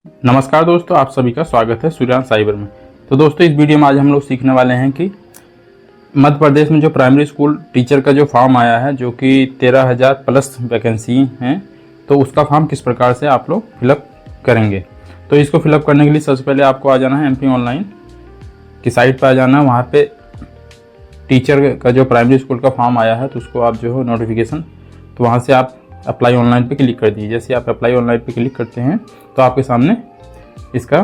नमस्कार दोस्तों, आप सभी का स्वागत है सूर्यांश साइबर में। तो दोस्तों, इस वीडियो में आज हम लोग सीखने वाले हैं कि मध्य प्रदेश में जो प्राइमरी स्कूल टीचर का जो फॉर्म आया है, जो कि 13,000 प्लस वैकेंसी हैं, तो उसका फॉर्म किस प्रकार से आप लोग फिलअप करेंगे। तो इसको फिलअप करने के लिए सबसे पहले आपको आ जाना है MP ऑनलाइन की साइट पर आ जाना है। वहाँ पे टीचर का जो प्राइमरी स्कूल का फॉर्म आया है, तो उसको आप जो है नोटिफिकेशन, तो वहाँ से आप अप्लाई ऑनलाइन पे क्लिक कर दीजिए। जैसे आप अप्लाई ऑनलाइन पे क्लिक करते हैं तो आपके सामने इसका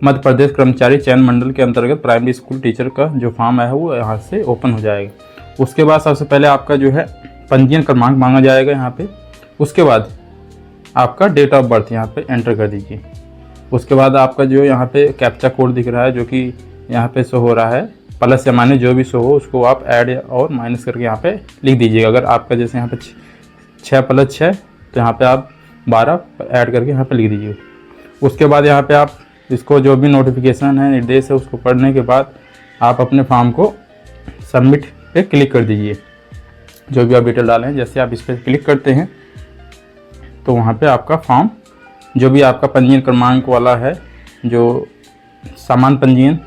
मध्य प्रदेश कर्मचारी चयन मंडल के अंतर्गत प्राइमरी स्कूल टीचर का जो फॉर्म है वो यहाँ से ओपन हो जाएगा। उसके बाद सबसे पहले आपका जो है पंजीयन क्रमांक मांगा जाएगा यहाँ पे। उसके बाद आपका डेट ऑफ बर्थ यहाँ पे एंटर कर दीजिए। उसके बाद आपका जो यहाँ पे कैप्चा कोड दिख रहा है, जो कि यहाँ पे शो हो रहा है, प्लस या माइनस जो भी शो हो उसको आप ऐड और माइनस करके यहाँ पे लिख दीजिएगा। अगर आपका जैसे यहाँ पे 6+6 तो यहाँ पे आप 12 ऐड करके यहाँ पे लिख दीजिए। उसके बाद यहाँ पे आप इसको जो भी नोटिफिकेशन है, निर्देश है, उसको पढ़ने के बाद आप अपने फॉर्म को सबमिट पे क्लिक कर दीजिए। जो भी आप डिटेल डालें हैं, जैसे आप इस पर क्लिक करते हैं तो वहाँ पे आपका फॉर्म जो भी आपका पंजीयन क्रमांक वाला है, जो सामान्य पंजीयन,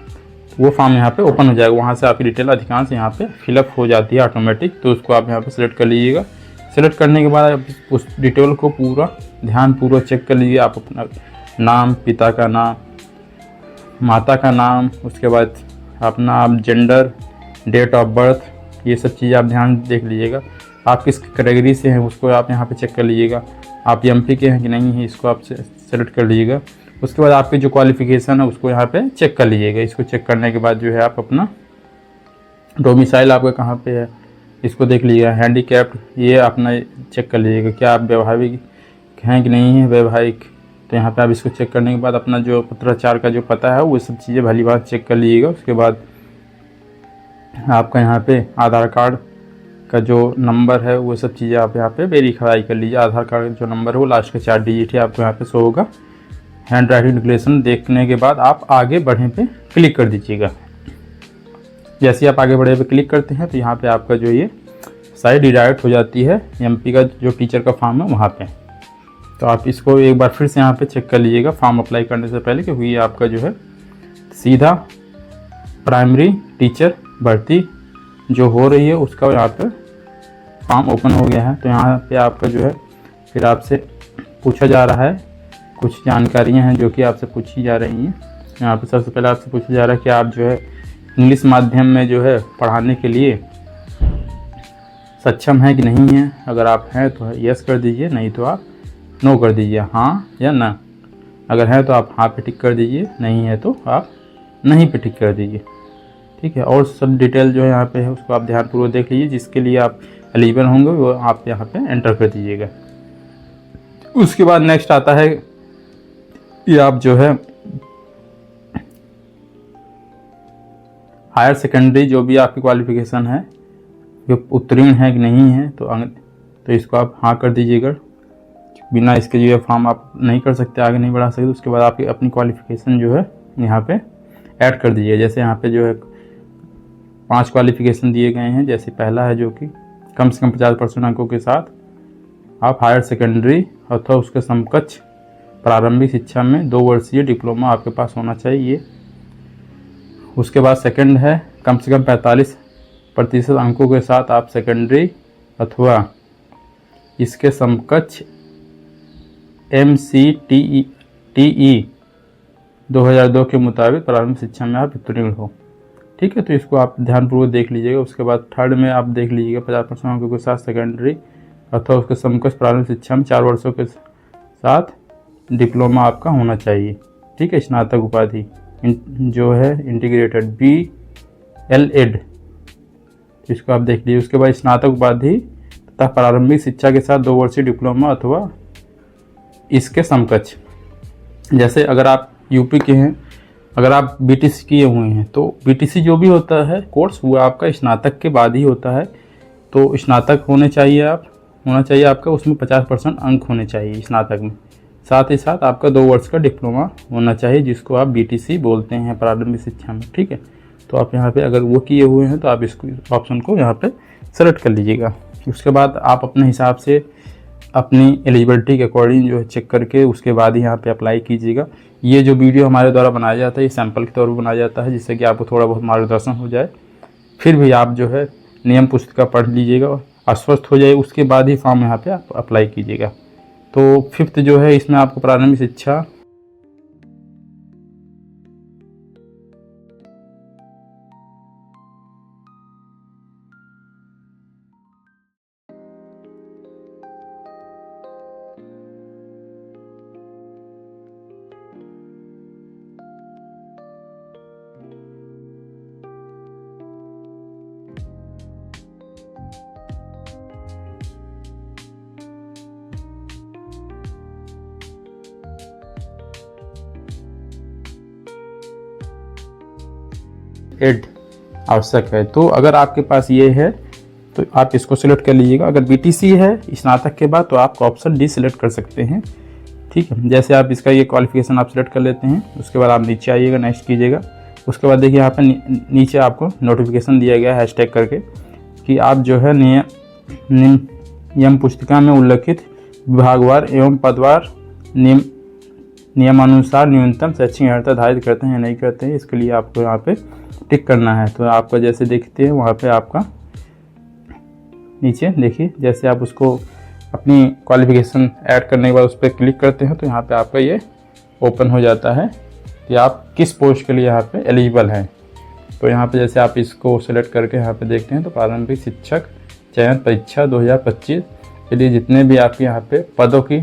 वो फॉर्म यहाँ पे ओपन हो जाएगा। वहाँ से आपकी डिटेल अधिकांश यहाँ पे फिलअप हो जाती है ऑटोमेटिक। तो उसको आप यहाँ पे सिलेक्ट कर लीजिएगा। सेलेक्ट करने के बाद आप उस डिटेल को पूरा ध्यानपूर्वक चेक कर लीजिए। आप अपना नाम, पिता का नाम, माता का नाम, उसके बाद अपना आप जेंडर, डेट ऑफ बर्थ, ये सब चीज़ें आप ध्यान देख लीजिएगा। आप किस कैटेगरी से हैं उसको आप यहाँ पे चेक कर लीजिएगा। आप MP के हैं कि नहीं है, इसको आप सेलेक्ट कर लीजिएगा। उसके बाद आपकी जो क्वालिफ़िकेशन है उसको यहाँ पे चेक कर लीजिएगा। इसको चेक करने के बाद जो है आप अपना डोमिसाइल आपका कहाँ पे है इसको देख लीजिएगा। हैंडीकैप्ड ये अपना चेक कर लीजिएगा, क्या आप वैवाहिक हैं कि नहीं है वैवाहिक। तो यहाँ पे आप इसको चेक करने के बाद अपना जो पत्राचार का जो पता है वो सब चीज़ें भली बात चेक कर लीजिएगा। उसके बाद आपका यहाँ पे आधार कार्ड का जो नंबर है वो सब चीज़ें आप यहाँ पे वेरीफाई कर लीजिए। आधार कार्ड का जो नंबर है वो लास्ट के 4 डिजिट है, आपको यहाँ पे शो होगा। हैंड राइटिंग डिक्लेरेशन देखने के बाद आप आगे बढ़ने पे क्लिक कर दीजिएगा। जैसे आप आगे बढ़े पे क्लिक करते हैं तो यहाँ पे आपका जो ये साइट रिडायरेक्ट हो जाती है MP का जो टीचर का फॉर्म है वहाँ पे। तो आप इसको एक बार फिर से यहाँ पे चेक कर लीजिएगा फॉर्म अप्लाई करने से पहले, क्योंकि ये आपका जो है सीधा प्राइमरी टीचर भर्ती जो हो रही है उसका यहाँ पे फॉर्म ओपन हो गया है। तो यहाँ पे आपका जो है फिर आपसे पूछा जा रहा है, कुछ जानकारियाँ हैं जो कि आपसे पूछी जा रही हैं। यहाँ पे सबसे पहले आपसे पूछा जा रहा है कि आप जो है इंग्लिश माध्यम में जो है पढ़ाने के लिए सक्षम है कि नहीं है। अगर आप हैं तो यस कर दीजिए, नहीं तो आप नो कर दीजिए, हाँ या ना। अगर है तो आप हाँ पे टिक कर दीजिए, नहीं है तो आप नहीं पे टिक कर दीजिए। ठीक है। और सब डिटेल जो है यहाँ पे है उसको आप ध्यानपूर्वक देख लीजिए। जिसके लिए आप एलिजिबल होंगे वो आप यहाँ पे एंटर कर दीजिएगा। उसके बाद नेक्स्ट आता है कि आप जो है हायर सेकेंडरी जो भी आपकी क्वालिफिकेशन है जो उत्तीर्ण है कि नहीं है, तो इसको आप हाँ कर दीजिएगा। बिना इसके जो है फॉर्म आप नहीं कर सकते, आगे नहीं बढ़ा सकते। उसके बाद आप अपनी क्वालिफिकेशन जो है यहाँ पे ऐड कर दीजिए। जैसे यहाँ पे जो है 5 क्वालिफिकेशन दिए गए हैं। जैसे पहला है जो कि कम से कम 50% अंकों के साथ आप हायर सेकेंडरी अथवा उसके समकक्ष प्रारंभिक शिक्षा में 2 वर्षीय डिप्लोमा आपके पास होना चाहिए। उसके बाद सेकंड है कम से कम 45% अंकों के साथ आप सेकेंडरी अथवा इसके समकक्ष MCTE 2002 के मुताबिक प्रारंभिक शिक्षा में आप उत्तीर्ण हो। ठीक है। तो इसको आप ध्यानपूर्वक देख लीजिएगा। उसके बाद थर्ड में आप देख लीजिएगा 50% अंकों के साथ सेकेंडरी अथवा उसके समकक्ष प्रारंभिक शिक्षा में 4 वर्षों के साथ डिप्लोमा आपका होना चाहिए। ठीक है। स्नातक उपाधि जो है इंटीग्रेटेड BLEd, इसको आप देख लीजिए। उसके बाद स्नातक उपाधि तथा प्रारंभिक शिक्षा के साथ 2 वर्षीय डिप्लोमा अथवा इसके समकक्ष। जैसे अगर आप UP के हैं, अगर आप BTC किए हुए हैं, तो BTC जो भी होता है कोर्स वो आपका स्नातक के बाद ही होता है। तो स्नातक होना चाहिए आपका, उसमें 50% अंक होने चाहिए स्नातक में। साथ ही साथ आपका 2 वर्ष का डिप्लोमा होना चाहिए, जिसको आप BTC बोलते हैं प्रारंभिक शिक्षा में। ठीक है। तो आप यहाँ पे अगर वो किए हुए हैं तो आप इसको ऑप्शन को यहाँ पे सेलेक्ट कर लीजिएगा। उसके बाद आप अपने हिसाब से अपनी एलिजिबिलिटी के अकॉर्डिंग जो है चेक करके उसके बाद ही यहाँ पे अप्लाई कीजिएगा। ये जो वीडियो हमारे द्वारा बनाया जाता है ये सैंपल के तौर पर बनाया जाता है, जिससे कि आपको थोड़ा बहुत मार्गदर्शन हो जाए। फिर भी आप जो है नियम पुस्तिका पढ़ लीजिएगा और आश्वस्त हो जाए, उसके बाद ही फॉर्म यहाँ पे आप अप्लाई कीजिएगा। तो 5th जो है इसमें आपको प्रारंभिक शिक्षा एड आवश्यक है। तो अगर आपके पास ये है तो आप इसको सिलेक्ट कर लीजिएगा। अगर बीटीसी है स्नातक के बाद तो आप ऑप्शन डी सिलेक्ट कर सकते हैं। ठीक है, जैसे आप इसका ये क्वालिफिकेशन आप सिलेक्ट कर लेते हैं, उसके बाद आप नीचे आइएगा, नेक्स्ट कीजिएगा। उसके बाद देखिए यहाँ पे नीचे आपको नोटिफिकेशन दिया गया है हैशटैग करके कि आप जो है नियम पुस्तिका में उल्लिखित विभागवार एवं पदवार नियमानुसार न्यूनतम शैक्षिक अर्हता धारित करते हैं या नहीं करते हैं, इसके लिए आपको यहाँ पे टिक करना है। तो आपका जैसे देखते हैं वहाँ पे आपका नीचे देखिए, जैसे आप उसको अपनी क्वालिफिकेशन ऐड करने के बाद उस पर क्लिक करते हैं तो यहाँ पे आपका ये ओपन हो जाता है कि आप किस पोस्ट के लिए यहाँ पे एलिजिबल हैं। तो यहाँ पे जैसे आप इसको सेलेक्ट करके यहाँ पे देखते हैं तो प्रारंभिक शिक्षक चयन परीक्षा 2025 के लिए जितने भी आपके यहाँ पे पदों की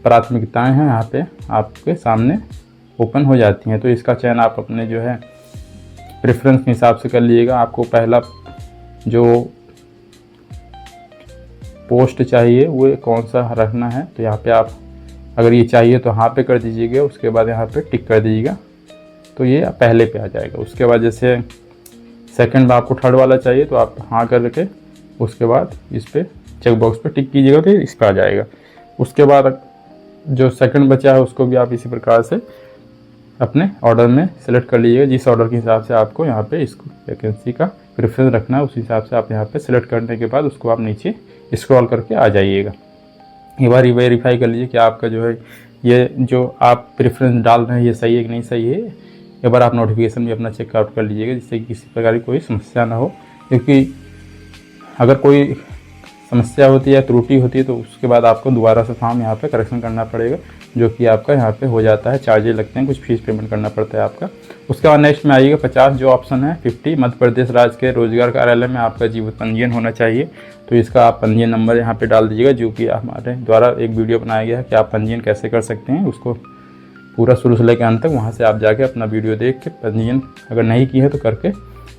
प्राथमिकताएं हैं यहाँ पे आपके सामने ओपन हो जाती हैं। तो इसका चयन आप अपने जो है प्रेफरेंस के हिसाब से कर लीजिएगा। आपको पहला जो पोस्ट चाहिए वो कौन सा रखना है, तो यहाँ पे आप अगर ये चाहिए तो हाँ पे कर दीजिएगा, उसके बाद यहाँ पे टिक कर दीजिएगा तो ये पहले पे आ जाएगा। उसके बाद जैसे सेकंड में आपको थर्ड वाला चाहिए तो आप हाँ करके उसके बाद इस पर चेक बॉक्स पे टिक कीजिएगा तो इस पर आ जाएगा। उसके बाद जो सेकंड बचा है उसको भी आप इसी प्रकार से अपने ऑर्डर में सेलेक्ट कर लीजिएगा। जिस ऑर्डर के हिसाब से आपको यहाँ पे इसको वैकेंसी का प्रेफरेंस रखना है उस हिसाब से आप यहाँ पे सेलेक्ट करने के बाद उसको आप नीचे स्क्रॉल करके आ जाइएगा। एक बार वेरीफाई कर लीजिए कि आपका जो है ये जो आप प्रेफरेंस डाल रहे हैं ये सही है कि नहीं सही है। एक बार आप नोटिफिकेशन भी अपना चेकआउट कर लीजिएगा जिससे कि किसी प्रकार की कोई समस्या ना हो, क्योंकि अगर कोई समस्या होती है, त्रुटि होती है तो उसके बाद आपको दोबारा से फॉर्म यहाँ पे करेक्शन करना पड़ेगा, जो कि आपका यहाँ पे हो जाता है। चार्जेज लगते हैं, कुछ फीस पेमेंट करना पड़ता है आपका। उसके बाद नेक्स्ट में आइएगा 50 जो ऑप्शन है 50 मध्य प्रदेश राज्य के रोजगार कार्यालय में आपका जीवित पंजीयन होना चाहिए। तो इसका आप पंजीयन नंबर यहाँ पे डाल दीजिएगा, जो कि हमारे द्वारा एक वीडियो बनाया गया है कि आप पंजीयन कैसे कर सकते हैं। उसको पूरा शुरू से लेकर अंत तक वहाँ से आप जाके अपना वीडियो देख के पंजीयन अगर नहीं की है तो करके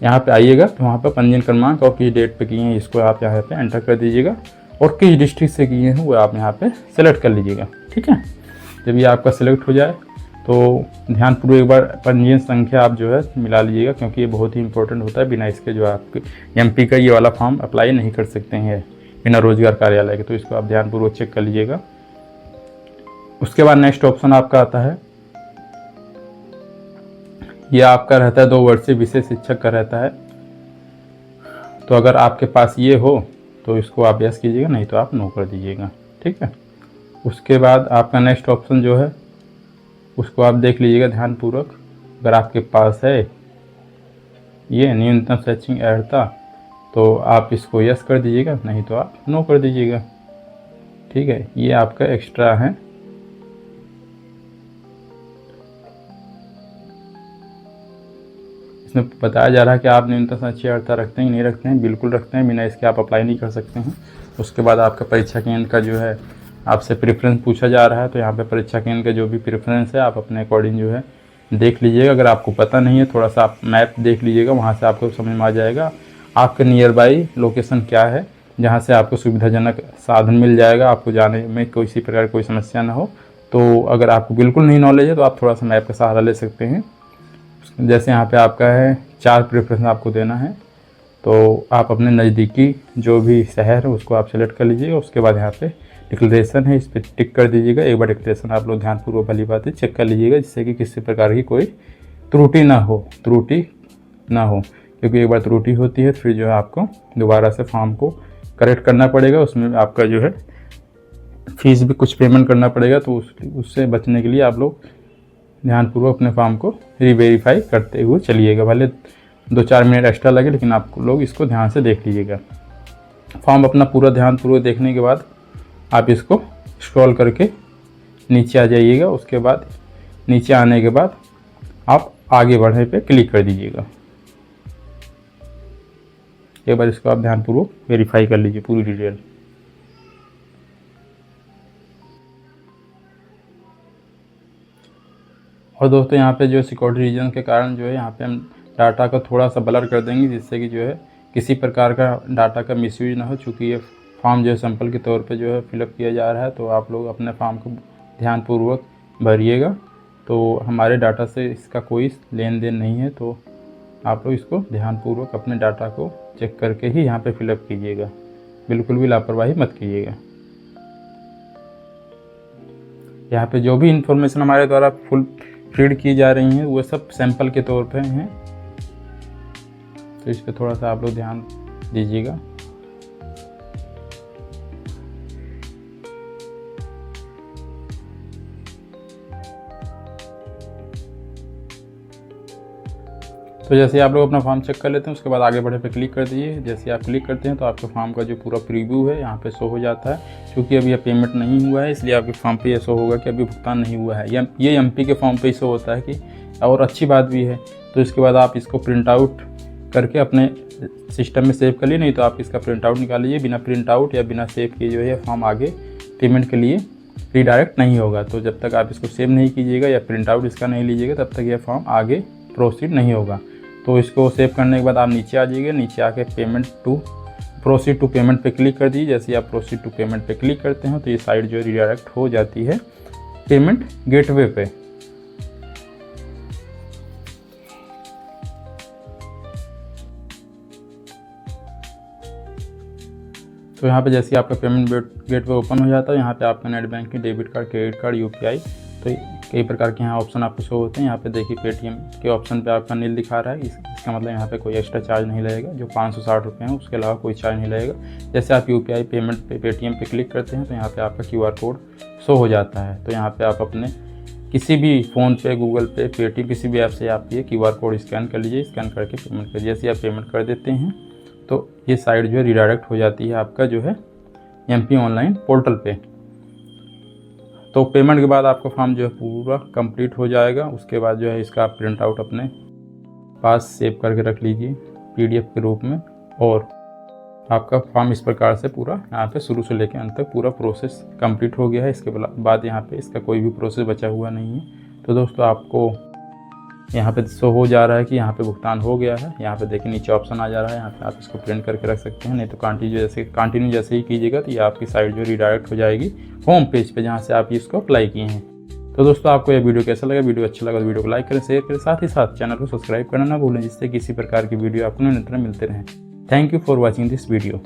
यहाँ पे आइएगा। तो वहाँ पर पंजीयन क्रमांक और किस डेट पे किए हैं इसको आप यहाँ पे एंटर कर दीजिएगा और किस डिस्ट्रिक्ट से किए हैं वो आप यहाँ पे सेलेक्ट कर लीजिएगा। ठीक है, जब ये आपका सेलेक्ट हो जाए तो ध्यानपूर्वक एक बार पंजीयन संख्या आप जो है मिला लीजिएगा, क्योंकि ये बहुत ही इंपॉर्टेंट होता है। बिना इसके जो आपके एमपी का ये वाला फॉर्म अप्लाई नहीं कर सकते हैं बिना रोजगार कार्यालय के, तो इसको आप ध्यानपूर्वक चेक कर लीजिएगा। उसके बाद नेक्स्ट ऑप्शन आपका आता है, ये आपका रहता है 2 वर्षीय विशेष शिक्षक का रहता है। तो अगर आपके पास ये हो तो इसको आप यस कीजिएगा, नहीं तो आप नो कर दीजिएगा। ठीक है, उसके बाद आपका नेक्स्ट ऑप्शन जो है उसको आप देख लीजिएगा ध्यानपूर्वक। अगर आपके पास है ये न्यूनतम शैक्षिक अर्हता तो आप इसको यस कर दीजिएगा, नहीं तो आप नो कर दीजिएगा। ठीक है, ये आपका एक्स्ट्रा है। इसमें बताया जा रहा है कि आप न्यूनतम शैक्षिक अर्हता रखते हैं कि नहीं रखते हैं। बिल्कुल रखते हैं, बिना इसके आप अप्लाई नहीं कर सकते हैं। उसके बाद आपका परीक्षा केंद्र का जो है आपसे प्रेफरेंस पूछा जा रहा है, तो यहाँ पे परीक्षा केंद्र का जो भी प्रेफरेंस है आप अपने अकॉर्डिंग जो है देख लीजिएगा। अगर आपको पता नहीं है थोड़ा सा आप मैप देख लीजिएगा, वहाँ से आपको समझ में आ जाएगा आपके नियर बाई लोकेशन क्या है, जहाँ से आपको सुविधाजनक साधन मिल जाएगा, आपको जाने में किसी प्रकार कोई समस्या ना हो। तो अगर आपको बिल्कुल नहीं नॉलेज है तो आप थोड़ा सा मैप का सहारा ले सकते हैं। जैसे यहाँ पे आपका है 4 प्रेफरेंस आपको देना है, तो आप अपने नज़दीकी जो भी शहर है उसको आप सेलेक्ट कर लीजिएगा। उसके बाद यहाँ पे डिक्लेरेशन है, इस पर टिक कर दीजिएगा। एक बार डिक्लेरेशन आप लोग ध्यानपूर्वक भली बात है चेक कर लीजिएगा, जिससे कि किसी प्रकार की कोई त्रुटि ना हो, क्योंकि एक बार त्रुटि होती है फिर जो है आपको दोबारा से फॉर्म को करेक्ट करना पड़ेगा, उसमें आपका जो है फीस भी कुछ पेमेंट करना पड़ेगा। तो उससे बचने के लिए आप लोग ध्यानपूर्वक अपने फॉर्म को रीवेरीफाई करते हुए चलिएगा। भले 2-4 मिनट एक्स्ट्रा लगे, लेकिन आप लोग इसको ध्यान से देख लीजिएगा। फॉर्म अपना पूरा ध्यानपूर्वक देखने के बाद आप इसको स्क्रॉल करके नीचे आ जाइएगा। उसके बाद नीचे आने के बाद आप आगे बढ़ने पे क्लिक कर दीजिएगा। एक बार इसको आप ध्यानपूर्वक वेरीफाई कर लीजिए पूरी डिटेल। और दोस्तों यहाँ पे जो सिक्योरिटी रीजन के कारण जो है यहाँ पे हम डाटा को थोड़ा सा ब्लर कर देंगे, जिससे कि जो है किसी प्रकार का डाटा का मिसयूज ना हो। चूँकि ये फॉर्म जो है सैंपल के तौर पे जो है फिलअप किया जा रहा है, तो आप लोग अपने फॉर्म को ध्यानपूर्वक भरिएगा। तो हमारे डाटा से इसका कोई लेन देन नहीं है, तो आप लोग इसको ध्यानपूर्वक अपने डाटा को चेक करके ही यहाँ पे फिलअप कीजिएगा। बिल्कुल भी लापरवाही मत कीजिएगा। यहाँ पे जो भी इंफॉर्मेशन हमारे द्वारा फुल फीड की जा रही हैं वो सब सैंपल के तौर पे हैं, तो इस पर थोड़ा सा आप लोग ध्यान दीजिएगा। तो जैसे आप लोग अपना फॉर्म चेक कर लेते हैं, उसके बाद आगे बढ़े पे क्लिक कर दीजिए। जैसे आप क्लिक करते हैं तो आपके फॉर्म का जो पूरा प्रीव्यू है यहाँ पे शो हो जाता है। क्योंकि अभी पेमेंट नहीं हुआ है, इसलिए आपके फॉर्म पे ये शो होगा कि अभी भुगतान नहीं हुआ है। ये एमपी के फॉर्म पे शो होता है कि, और अच्छी बात भी है। तो इसके बाद आप इसको प्रिंट आउट करके अपने सिस्टम में सेव कर लिए, नहीं तो आप इसका प्रिंट आउट निकाल लीजिए। बिना प्रिंट आउट या बिना सेव किए जो है फॉर्म आगे पेमेंट के लिए रीडायरेक्ट नहीं होगा। तो जब तक आप इसको सेव नहीं कीजिएगा या प्रिंट आउट इसका नहीं लीजिएगा, तब तक यह फॉर्म आगे प्रोसीड नहीं होगा। तो इसको सेव करने के बाद आप नीचे आ जाइए। नीचे आके प्रोसीड टू पेमेंट पे क्लिक कर दीजिए। जैसे आप प्रोसीड टू पेमेंट पे क्लिक करते हैं तो ये साइट जो है रिडायरेक्ट हो जाती है पेमेंट गेटवे पे। तो यहाँ पे जैसे आपका पेमेंट गेटवे ओपन हो जाता है, यहाँ पे आपका net banking, debit card, credit card, UPI, तो कई प्रकार के यहाँ ऑप्शन आपको शो होते हैं। यहाँ पे देखिए पेटीएम के ऑप्शन पे आपका नील दिखा रहा है, इसका मतलब यहाँ पे कोई एक्स्ट्रा चार्ज नहीं लगेगा। जो 560 रुपये हैं उसके अलावा कोई चार्ज नहीं लगेगा। जैसे आप यूपीआई पेमेंट पे पेटीएम पे क्लिक करते हैं तो यहाँ पे आपका QR कोड शो हो जाता है। तो यहाँ पे आप अपने किसी भी फ़ोन पे, गूगल पे, पेटीएम, किसी भी ऐप से आप ये QR कोड स्कैन कर लीजिए। स्कैन करके पेमेंट कर, जैसे आप पेमेंट कर देते हैं तो ये साइट जो है रिडायरेक्ट हो जाती है आपका जो है MP ऑनलाइन पोर्टल पे। तो पेमेंट के बाद आपका फॉर्म जो है पूरा कंप्लीट हो जाएगा। उसके बाद जो है इसका आप प्रिंट आउट अपने पास सेव करके रख लीजिए PDF के रूप में। और आपका फॉर्म इस प्रकार से पूरा यहाँ पे शुरू से लेकर अंत तक पूरा प्रोसेस कंप्लीट हो गया है। इसके बाद यहाँ पे इसका कोई भी प्रोसेस बचा हुआ नहीं है। तो दोस्तों आपको यहाँ पे शो हो जा रहा है कि यहाँ पे भुगतान हो गया है। यहाँ पे देखिए नीचे ऑप्शन आ जा रहा है, यहाँ पे आप इसको प्रिंट करके रख सकते हैं। नहीं तो कंटिन्यू जैसे ही कीजिएगा तो ये आपकी साइट जो रिडायरेक्ट हो जाएगी होम पेज पे, जहाँ से आप इसको अप्लाई किए हैं। तो दोस्तों आपको यह वीडियो कैसा लगा? वीडियो अच्छा लगा तो वीडियो को लाइक करें, शेयर करें, साथ ही साथ चैनल को सब्सक्राइब करना ना भूलें, जिससे किसी प्रकार की वीडियो आपको निरंतर मिलते रहें। Thank you for watching this video.